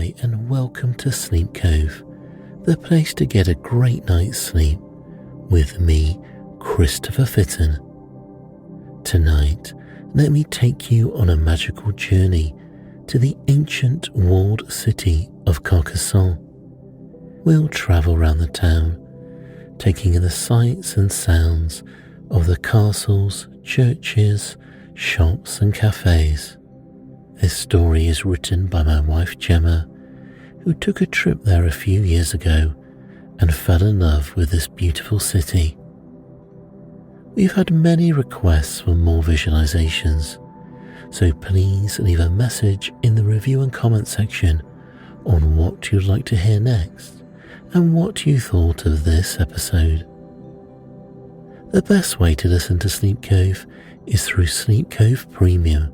Hi and welcome to Sleep Cove, the place to get a great night's sleep with me, Christopher Fitton. Tonight, let me take you on a magical journey to the ancient walled city of Carcassonne. We'll travel around the town, taking in the sights and sounds of the castles, churches, shops and cafes. This story is written by my wife Gemma, who took a trip there a few years ago and fell in love with this beautiful city. We've had many requests for more visualizations, so please leave a message in the review and comment section on what you'd like to hear next and what you thought of this episode. The best way to listen to Sleep Cove is through Sleep Cove Premium.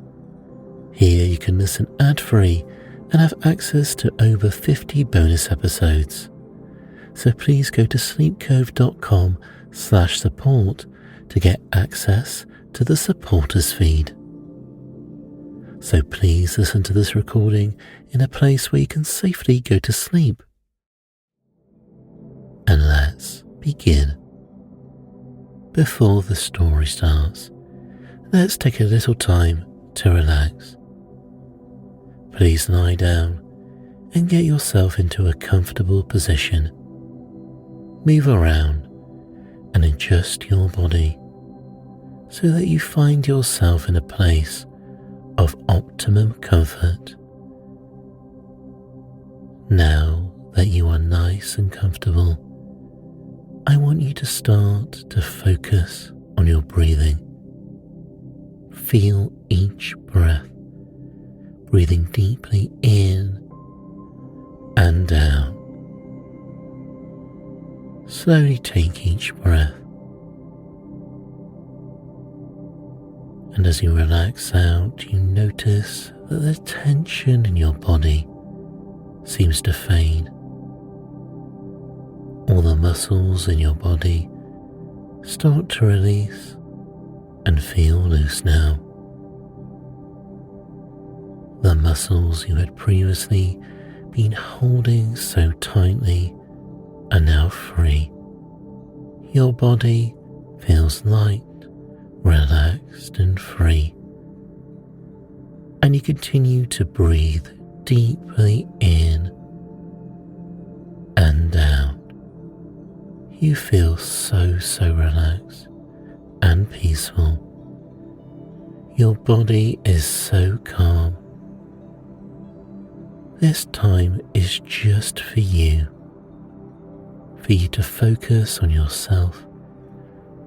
Here you can listen ad-free and have access to over 50 bonus episodes. So please go to sleepcove.com/support to get access to the supporters feed. So please listen to this recording in a place where you can safely go to sleep. And let's begin. Before the story starts, let's take a little time to relax. Please lie down and get yourself into a comfortable position. Move around and adjust your body so that you find yourself in a place of optimum comfort. Now that you are nice and comfortable, I want you to start to focus on your breathing. Feel each breath, breathing deeply in and out. Slowly take each breath, and as you relax out, you notice that the tension in your body seems to fade. All the muscles in your body start to release and feel loose now. The muscles you had previously been holding so tightly are now free. Your body feels light, relaxed and free. And you continue to breathe deeply in and out. You feel so relaxed and peaceful. Your body is so calm. This time is just for you to focus on yourself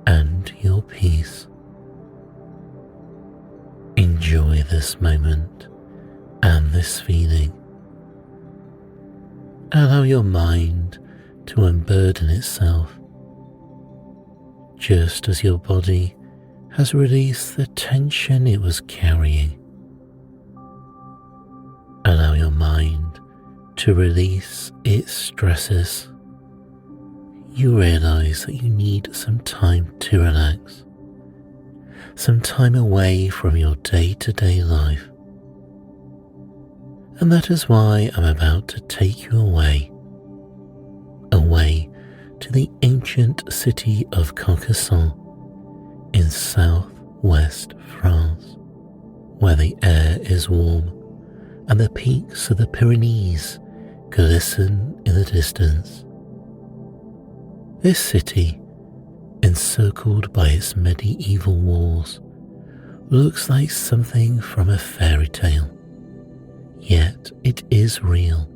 and your peace. Enjoy this moment and this feeling. Allow your mind to unburden itself, just as your body has released the tension it was carrying. Allow your mind to release its stresses. You realize that you need some time to relax, some time away from your day-to-day life. And that is why I'm about to take you away to the ancient city of Carcassonne in southwest France, where the air is warm and the peaks of the Pyrenees glisten in the distance. This city, encircled by its medieval walls, looks like something from a fairy tale. Yet it is real,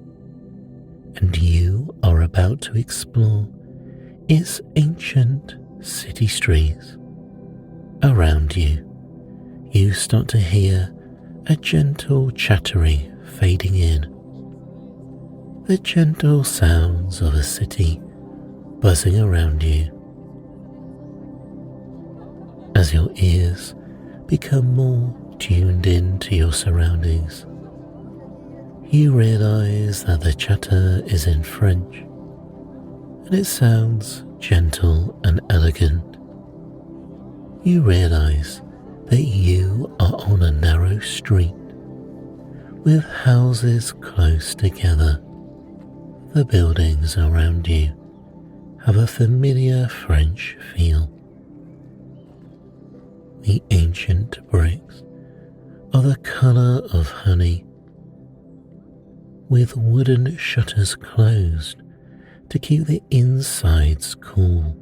and you are about to explore its ancient city streets. Around you, you start to hear a gentle chattering fading in. The gentle sounds of a city buzzing around you. As your ears become more tuned in to your surroundings, you realize that the chatter is in French, and it sounds gentle and elegant. You realize that you are on a narrow street with houses close together. The buildings around you have a familiar French feel. The ancient bricks are the colour of honey, with wooden shutters closed to keep the insides cool.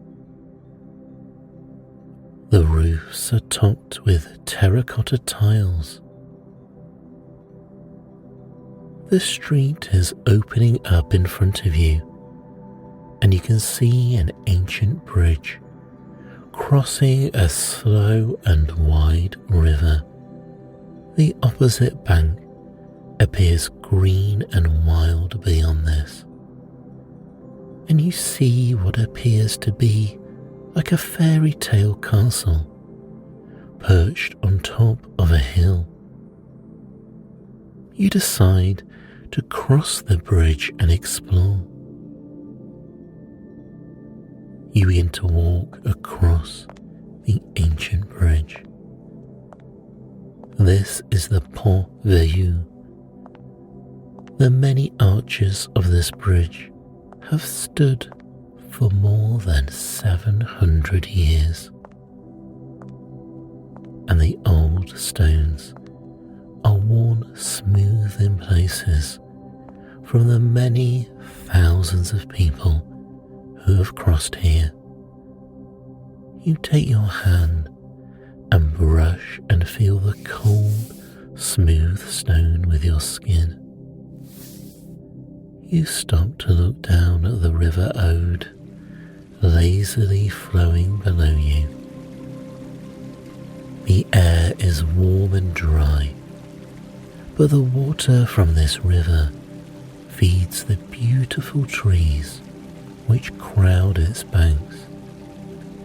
The roofs are topped with terracotta tiles. The street is opening up in front of you, and you can see an ancient bridge crossing a slow and wide river. The opposite bank appears green and wild beyond this, and you see what appears to be like a fairy tale castle perched on top of a hill. You decide to cross the bridge and explore. You begin to walk across the ancient bridge. This is the Pont Vieux. The many arches of this bridge have stood for more than 700 years, and the old stones are worn smooth in places from the many thousands of people who have crossed here. You take your hand and brush and feel the cold, smooth stone with your skin. You stop to look down at the River Aude, lazily flowing below you. The air is warm and dry, but the water from this river feeds the beautiful trees which crowd its banks,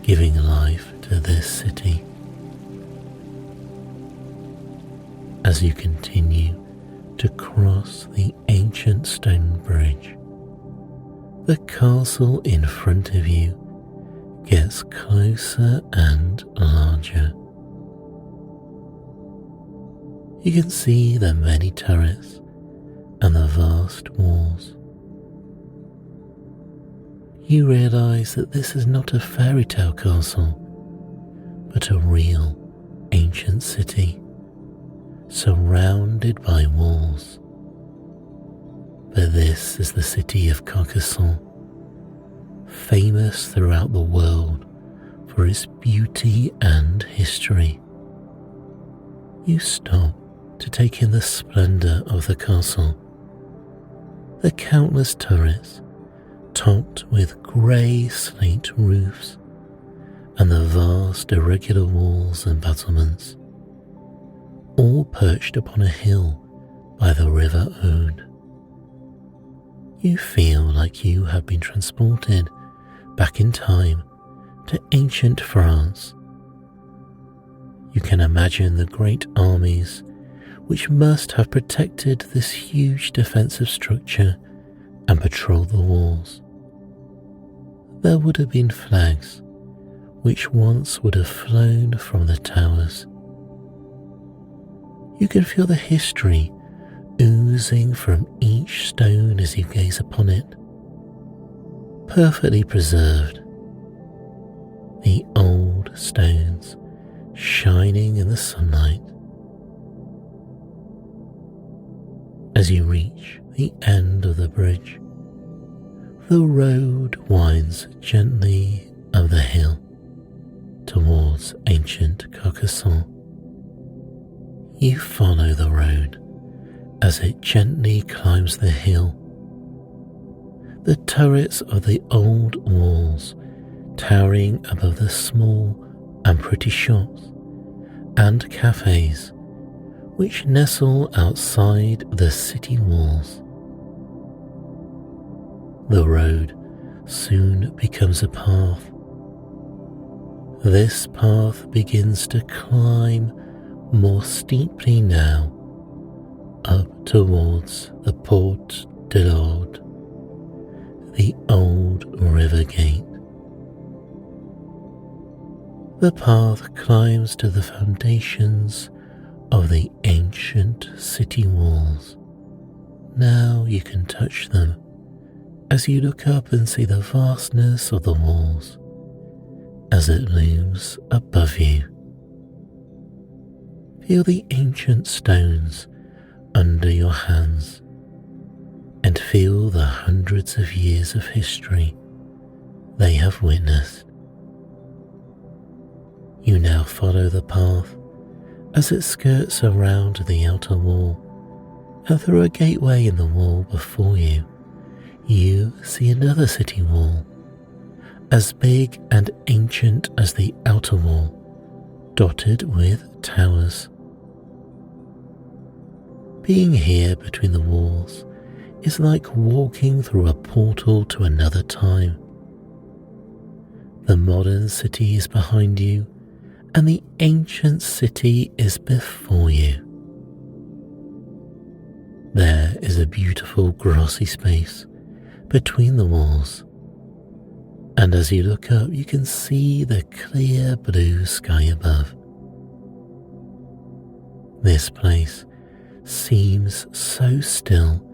giving life to this city. As you continue to cross the ancient stone bridge, the castle in front of you gets closer and larger. You can see the many turrets and the vast walls. You realize that this is not a fairy tale castle, but a real ancient city, surrounded by walls. But this is the city of Carcassonne, famous throughout the world for its beauty and history. You stop to take in the splendour of the castle, the countless turrets topped with grey slate roofs, and the vast irregular walls and battlements, all perched upon a hill by the River Aude. You feel like you have been transported back in time to ancient France. You can imagine the great armies which must have protected this huge defensive structure and patrolled the walls. There would have been flags which once would have flown from the towers. You can feel the history oozing from each stone as you gaze upon it, perfectly preserved. The old stones shining in the sunlight. As you reach the end of the bridge, the road winds gently up the hill towards ancient Carcassonne. You follow the road as it gently climbs the hill. The turrets of the old walls towering above the small and pretty shops and cafes which nestle outside the city walls. The road soon becomes a path. This path begins to climb more steeply now, up towards the Porte de l'Aude, the old river gate. The path climbs to the foundations of the ancient city walls. Now you can touch them as you look up and see the vastness of the walls as it looms above you. Feel the ancient stones under your hands and feel the hundreds of years of history they have witnessed. You now follow the path as it skirts around the outer wall, and through a gateway in the wall before you, you see another city wall, as big and ancient as the outer wall, dotted with towers. Being here between the walls is like walking through a portal to another time. The modern city is behind you, and the ancient city is before you. There is a beautiful grassy space between the walls, and as you look up you can see the clear blue sky above. This place seems so still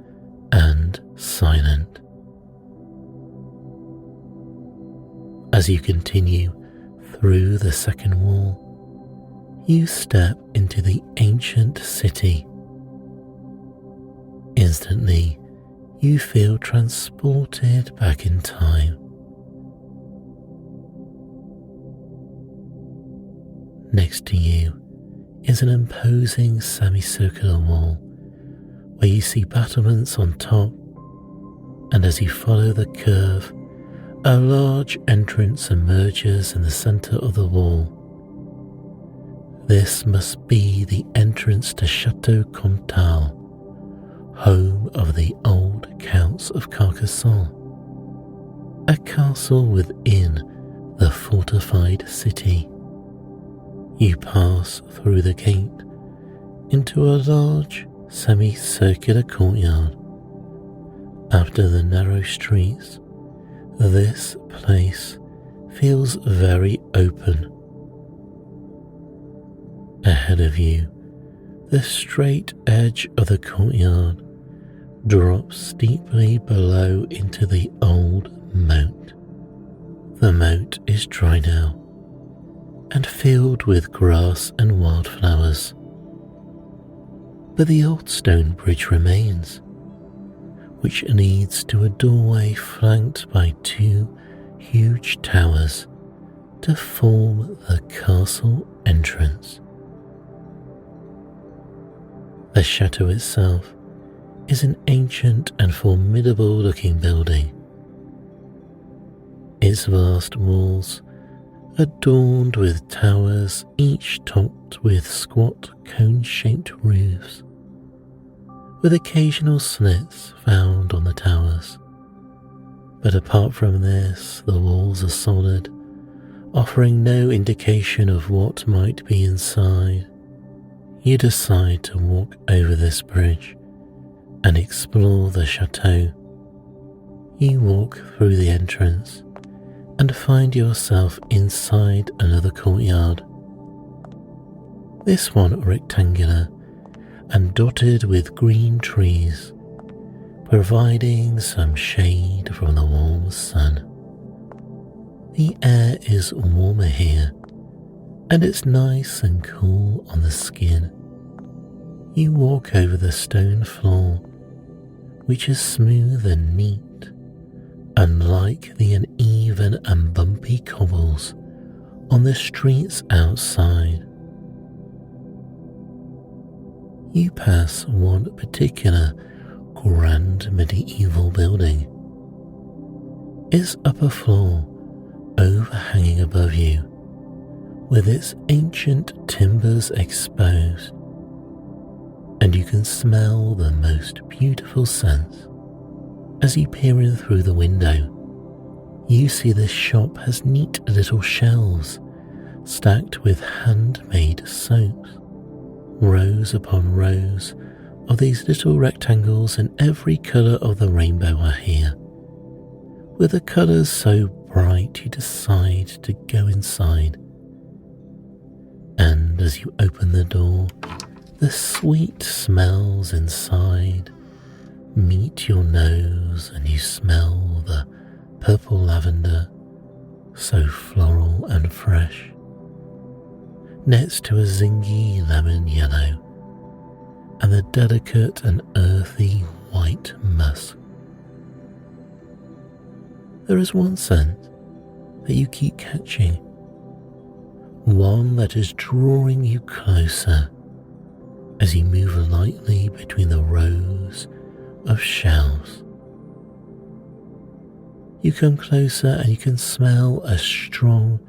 and silent. As you continue through the second wall, you step into the ancient city. Instantly, you feel transported back in time. Next to you is an imposing semicircular wall where you see battlements on top, and as you follow the curve, a large entrance emerges in the center of the wall. This must be the entrance to Chateau Comtal, home of the old Counts of Carcassonne, a castle within the fortified city. You pass through the gate into a large semicircular courtyard. After the narrow streets, this place feels very open. Ahead of you, the straight edge of the courtyard drops steeply below into the old moat. The moat is dry now and filled with grass and wildflowers, but the old stone bridge remains, which leads to a doorway flanked by two huge towers to form the castle entrance. The chateau itself is an ancient and formidable looking building. Its vast walls, adorned with towers each topped with squat cone-shaped roofs, with occasional slits found on the towers. But apart from this, the walls are solid, offering no indication of what might be inside. You decide to walk over this bridge and explore the chateau. You walk through the entrance and find yourself inside another courtyard. This one rectangular and dotted with green trees, providing some shade from the warm sun. The air is warmer here, and it's nice and cool on the skin. You walk over the stone floor, which is smooth and neat, unlike the uneven and bumpy cobbles on the streets outside. You pass one particular grand medieval building. Its upper floor overhanging above you, with its ancient timbers exposed, and you can smell the most beautiful scents. As you peer in through the window, you see this shop has neat little shelves stacked with handmade soaps. Rows upon rows of these little rectangles in every colour of the rainbow are here, with the colours so bright you decide to go inside. And as you open the door, The sweet smells inside meet your nose and you smell the purple lavender, so floral and fresh, next to a zingy lemon yellow and the delicate and earthy white musk. There is one scent that you keep catching, one that is drawing you closer as you move lightly between the rows of shelves. You come closer and you can smell a strong,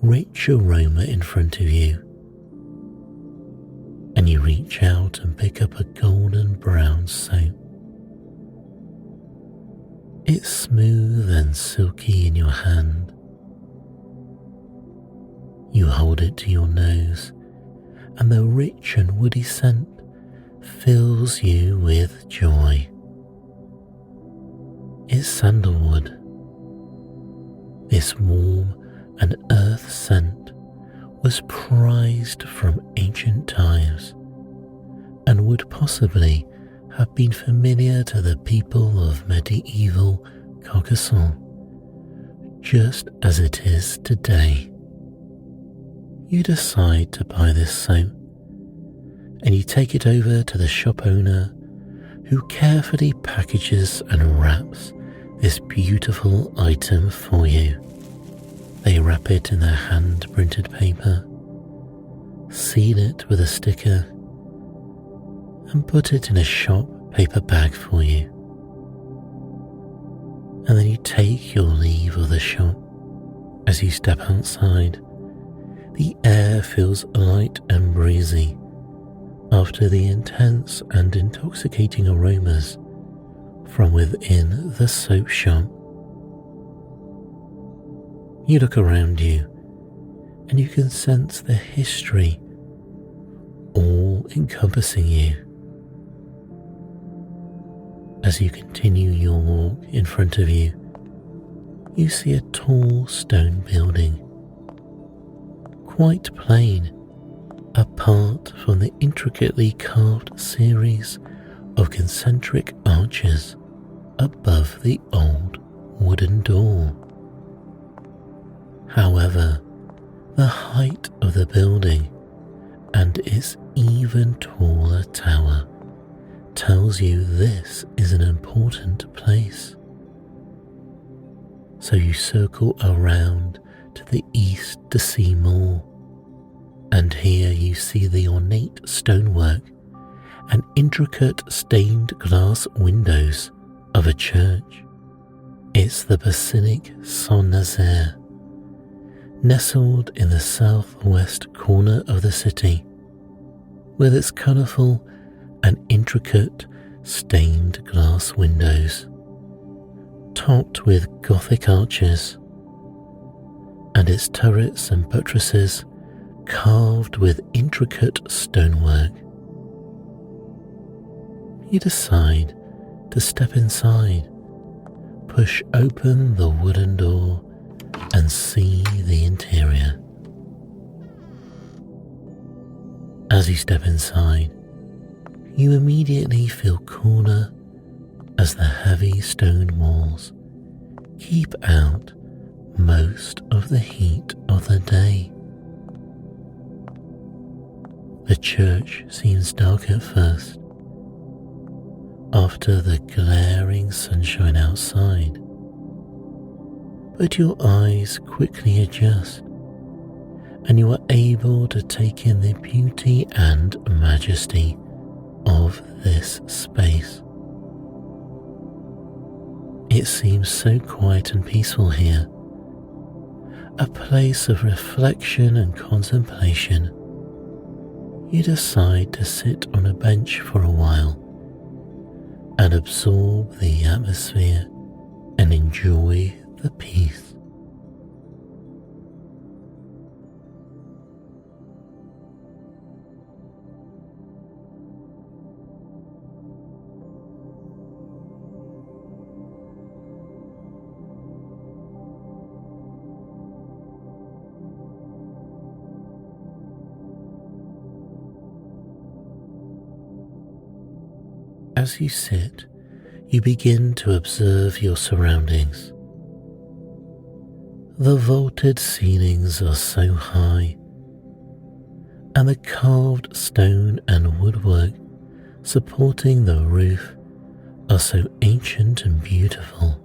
rich aroma in front of you. And you reach out and pick up a golden brown soap. It's smooth and silky in your hand. You hold it to your nose, and the rich and woody scent fills you with joy. It's sandalwood. This warm and earth scent was prized from ancient times and would possibly have been familiar to the people of medieval Carcassonne, just as it is today. You decide to buy this soap and you take it over to the shop owner, who carefully packages and wraps this beautiful item for you. They wrap it in their hand-printed paper, seal it with a sticker, and put it in a shop paper bag for you. And then you take your leave of the shop. As you step outside, the air feels light and breezy after the intense and intoxicating aromas from within the soap shop. You look around you and you can sense the history all encompassing you. As you continue your walk, in front of you, you see a tall stone building, quite plain, apart from the intricately carved series of concentric arches above the old wooden door. However, the height of the building and its even taller tower tells you this is an important place. So you circle around to the east to see more, and here you see the ornate stonework and intricate stained glass windows of a church. It's the Basilica Saint-Nazaire, nestled in the southwest corner of the city, with its colourful and intricate stained glass windows, topped with Gothic arches, and its turrets and buttresses carved with intricate stonework. You decide to step inside, push open the wooden door, and see the interior. As you step inside, you immediately feel cooler as the heavy stone walls keep out most of the heat of the day. The church seems dark at first, after the glaring sunshine outside, but your eyes quickly adjust and you are able to take in the beauty and majesty of this space. It seems so quiet and peaceful here, a place of reflection and contemplation. You decide to sit on a bench for a while and absorb the atmosphere and enjoy the peace. As you sit, you begin to observe your surroundings. The vaulted ceilings are so high, and the carved stone and woodwork supporting the roof are so ancient and beautiful.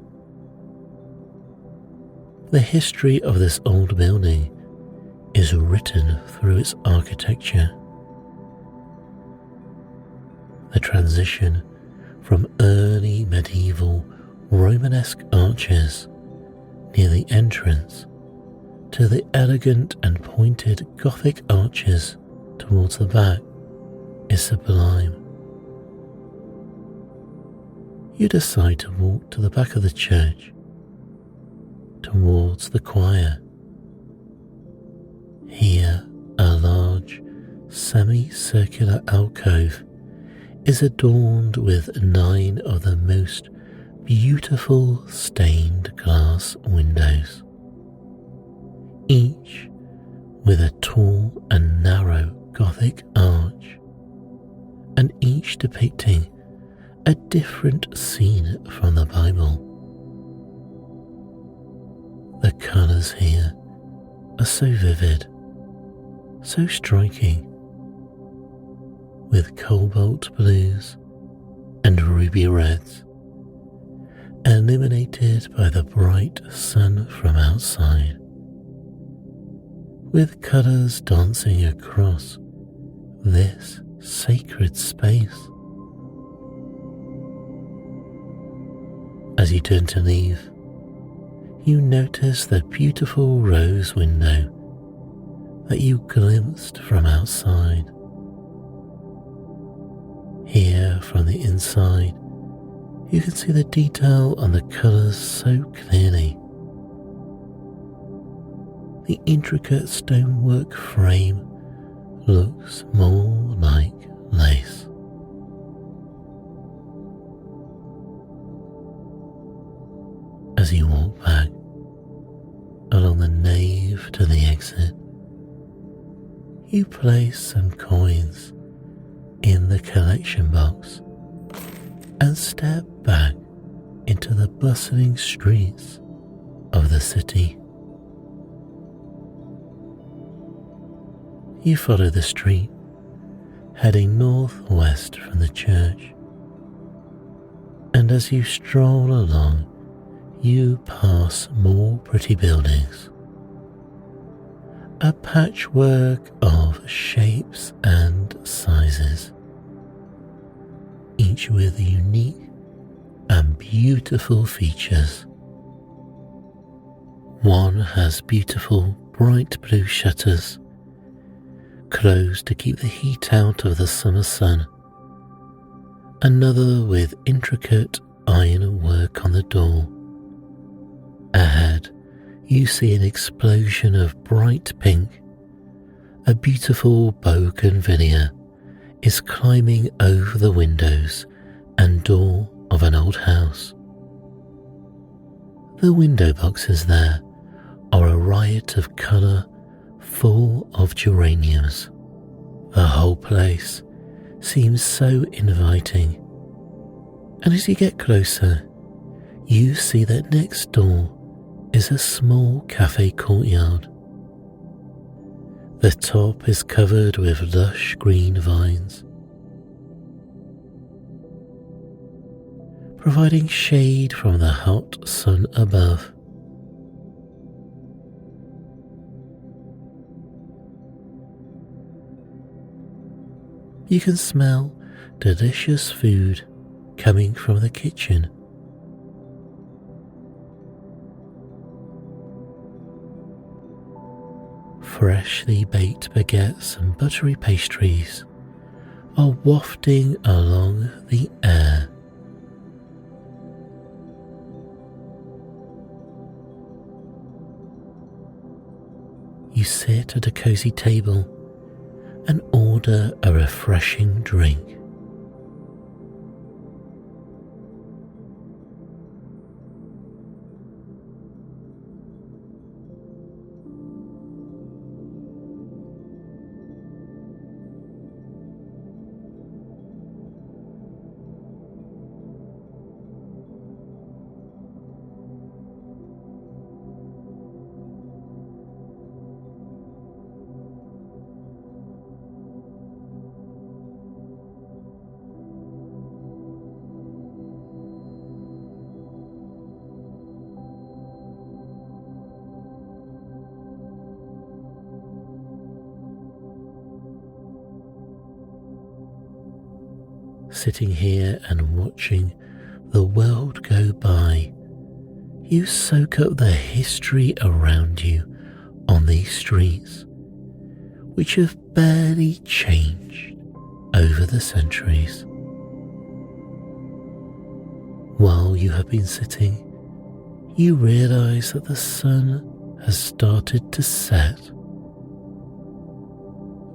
The history of this old building is written through its architecture. The transition from early medieval Romanesque arches near the entrance to the elegant and pointed Gothic arches towards the back is sublime. You decide to walk to the back of the church, towards the choir. Here, a large, semicircular alcove is adorned with 9 of the most beautiful stained glass windows, each with a tall and narrow Gothic arch, and each depicting a different scene from the Bible. The colours here are so vivid, so striking, with cobalt blues and ruby reds, illuminated by the bright sun from outside, with colours dancing across this sacred space. As you turn to leave, you notice the beautiful rose window that you glimpsed from outside. Here, from the inside, you can see the detail on the colours so clearly. The intricate stonework frame looks more like lace. As you walk back along the nave to the exit, you place some coins in the collection box and step back into the bustling streets of the city. You follow the street, heading northwest from the church, and as you stroll along, you pass more pretty buildings, a patchwork of shapes and sizes, each with unique and beautiful features. One has beautiful bright blue shutters, closed to keep the heat out of the summer sun. Another with intricate iron work on the door. Ahead, you see an explosion of bright pink. A beautiful bougainvillea is climbing over the windows and door of an old house. The window boxes there are a riot of colour, full of geraniums. The whole place seems so inviting, and as you get closer, you see that next door is a small cafe courtyard. The top is covered with lush green vines, providing shade from the hot sun above. You can smell delicious food coming from the kitchen. Freshly baked baguettes and buttery pastries are wafting along the air. You sit at a cozy table and order a refreshing drink. Sitting here and watching the world go by, you soak up the history around you on these streets, which have barely changed over the centuries. While you have been sitting, you realize that the sun has started to set.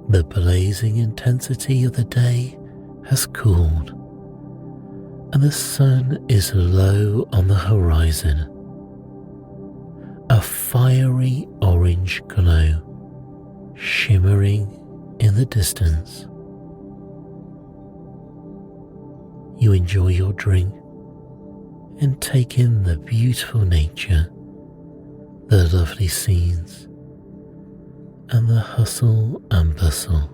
The blazing intensity of the day has cooled, and the sun is low on the horizon. A fiery orange glow shimmering in the distance. You enjoy your drink and take in the beautiful nature, the lovely scenes, and the hustle and bustle.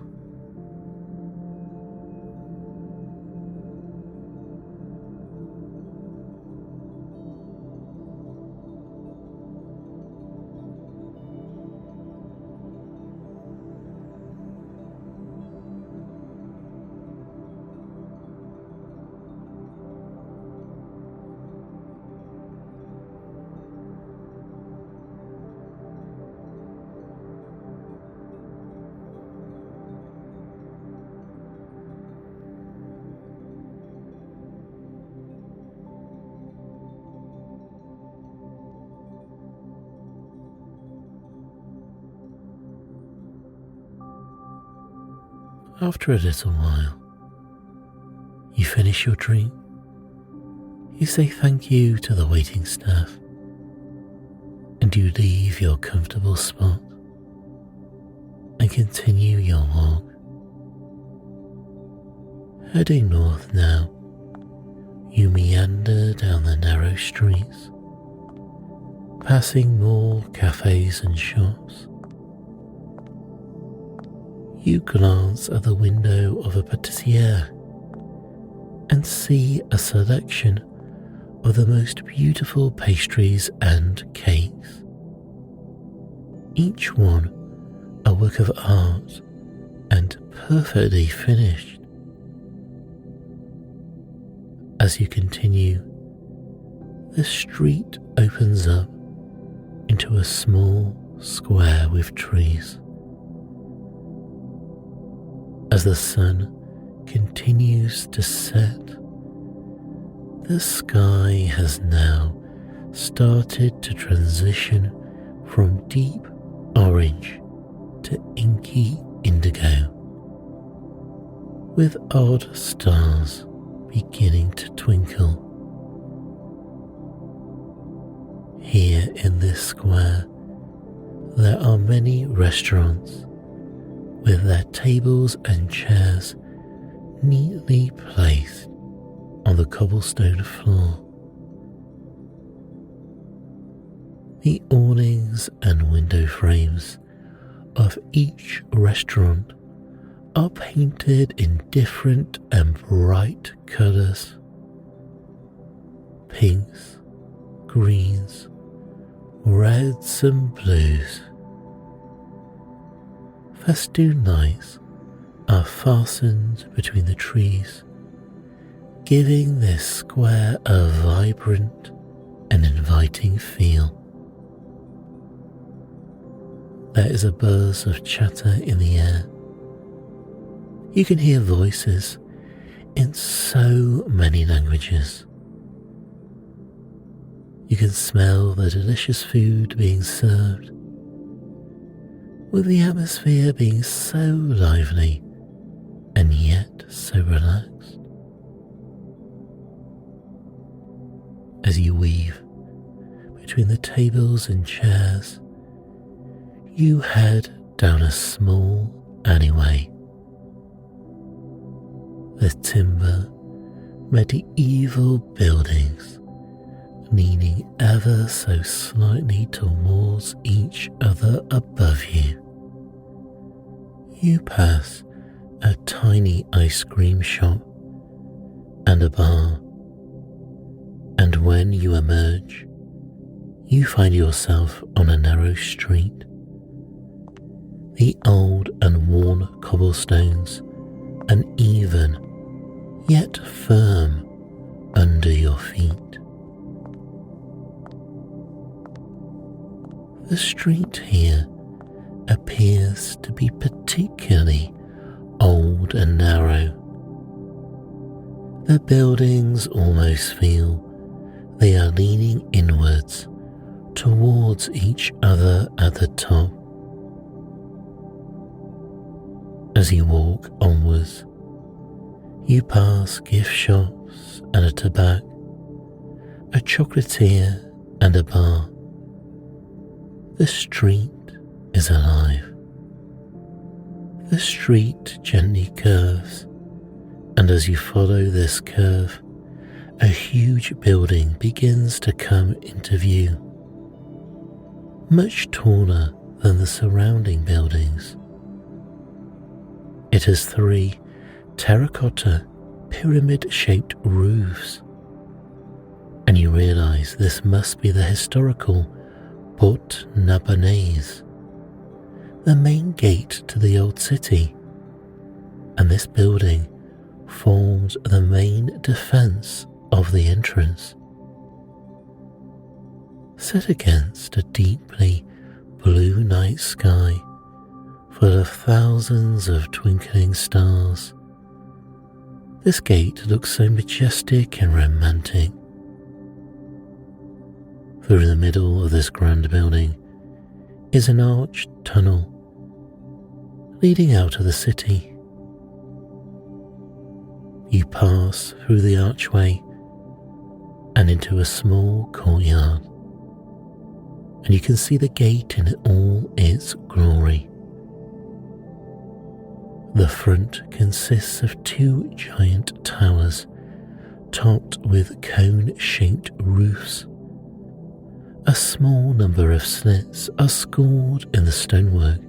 After a little while, you finish your drink, you say thank you to the waiting staff, and you leave your comfortable spot and continue your walk. Heading north now, you meander down the narrow streets, passing more cafes and shops. You glance at the window of a pâtissière and see a selection of the most beautiful pastries and cakes, each one a work of art and perfectly finished. As you continue, the street opens up into a small square with trees. As the sun continues to set, the sky has now started to transition from deep orange to inky indigo, with odd stars beginning to twinkle. Here in this square, there are many restaurants with their tables and chairs neatly placed on the cobblestone floor. The awnings and window frames of each restaurant are painted in different and bright colours: pinks, greens, reds and blues. Festoon lights are fastened between the trees, giving this square a vibrant and inviting feel. There is a buzz of chatter in the air. You can hear voices in so many languages. You can smell the delicious food being served, with the atmosphere being so lively and yet so relaxed. As you weave between the tables and chairs, you head down a small alleyway. The timber, medieval buildings leaning ever so slightly towards each other above you. You pass a tiny ice cream shop and a bar, and when you emerge, you find yourself on a narrow street. The old and worn cobblestones uneven yet firm under your feet. The street here appears to be particularly old and narrow. The buildings almost feel they are leaning inwards towards each other at the top. As you walk onwards, you pass gift shops and a tobacco, a chocolatier and a bar. The street is alive. The street gently curves, and as you follow this curve, a huge building begins to come into view, much taller than the surrounding buildings. It has 3 terracotta pyramid-shaped roofs, and you realize this must be the historical Porte Narbonnaise, the main gate to the old city, and this building forms the main defense of the entrance. Set against a deeply blue night sky full of thousands of twinkling stars, this gate looks so majestic and romantic. Through the middle of this grand building is an arched tunnel leading out of the city. You pass through the archway and into a small courtyard, and you can see the gate in all its glory. The front consists of 2 giant towers topped with cone-shaped roofs. A small number of slits are scored in the stonework,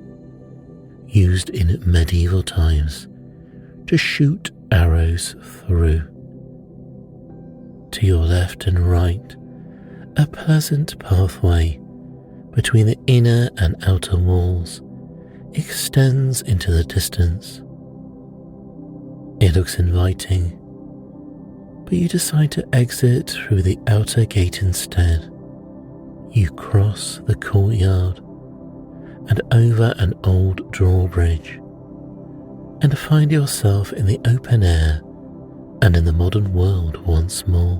used in medieval times to shoot arrows through. To your left and right, a pleasant pathway between the inner and outer walls extends into the distance. It looks inviting, but you decide to exit through the outer gate instead. You cross the courtyard and over an old drawbridge and find yourself in the open air and in the modern world once more.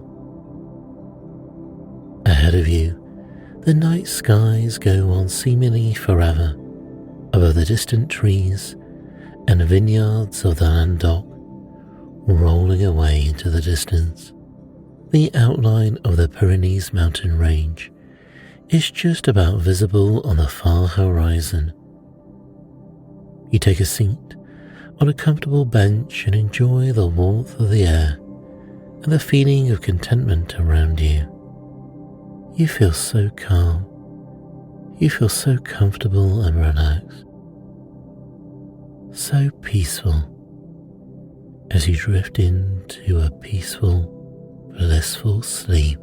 Ahead of you, the night skies go on seemingly forever above the distant trees and vineyards of the Languedoc, rolling away into the distance. The outline of the Pyrenees mountain range is just about visible on the far horizon. You take a seat on a comfortable bench and enjoy the warmth of the air and the feeling of contentment around you. You feel so calm. You feel so comfortable and relaxed, so peaceful as you drift into a peaceful, blissful sleep.